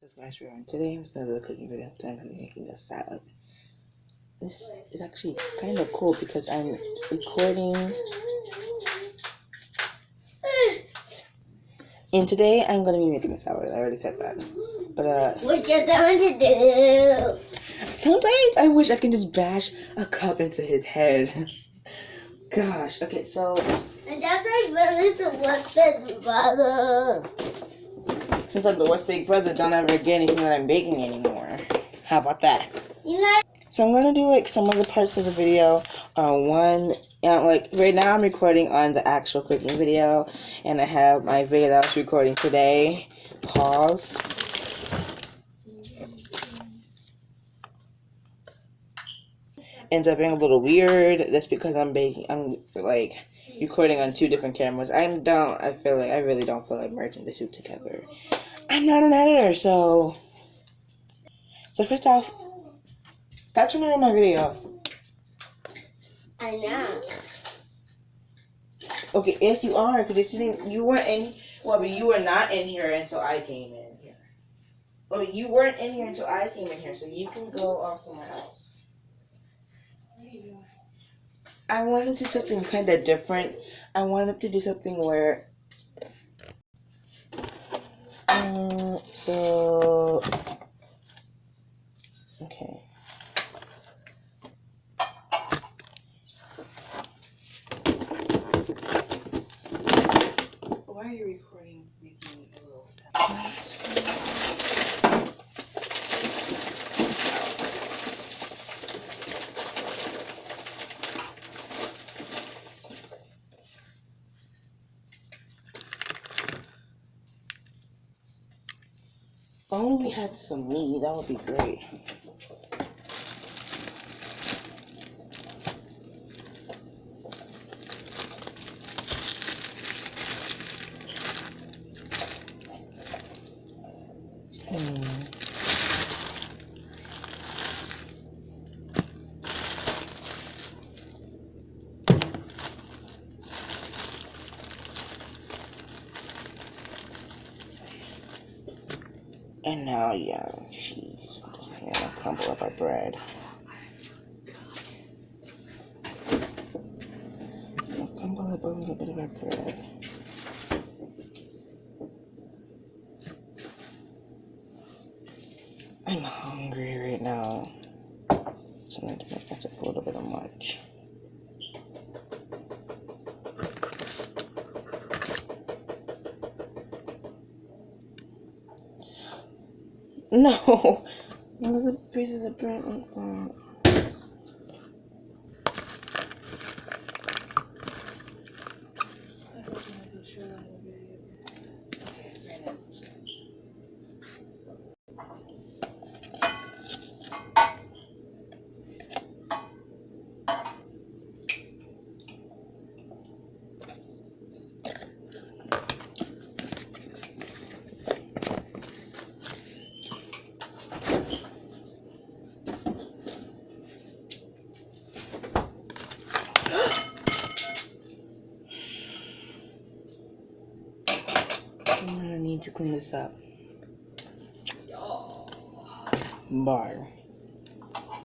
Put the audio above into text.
This guys, everyone. Today with another cooking video. Today I'm going to be making a salad. This is actually kind of cool because I'm recording. And today I'm going to be making a salad. I already said that. But what you going to do? Sometimes I wish I could just bash a cup into his head. Gosh. Okay, so. And that's like really the worst big brother. Since I'm the worst big brother, don't ever get anything that I'm baking anymore. How about that? You know. So I'm gonna do like some of the parts of the video. Like right now I'm recording on the actual cooking video, and I have my video that I was recording today paused. Ends up being a little weird. That's because I'm like recording on two different cameras. I really don't feel like merging the two together. I'm not an editor, so first off, stop turning on my video. I know. Okay, yes you are, because you weren't in. Well, but you were not in here until I came in here. Well, but you weren't in here until I came in here, so you can go off somewhere else. What are you doing? I wanted to do something kind of different. I wanted to do something where. Okay. Why are you recording making a little salad? If only we had some meat, that would be great. And now, yeah, cheese. I'm gonna crumble up our bread. Crumble up a little bit of our bread. I'm hungry right now. So I'm going to make that a little bit of much. No! One of the pieces of bread went from. I'm gonna need to clean this up. Bar.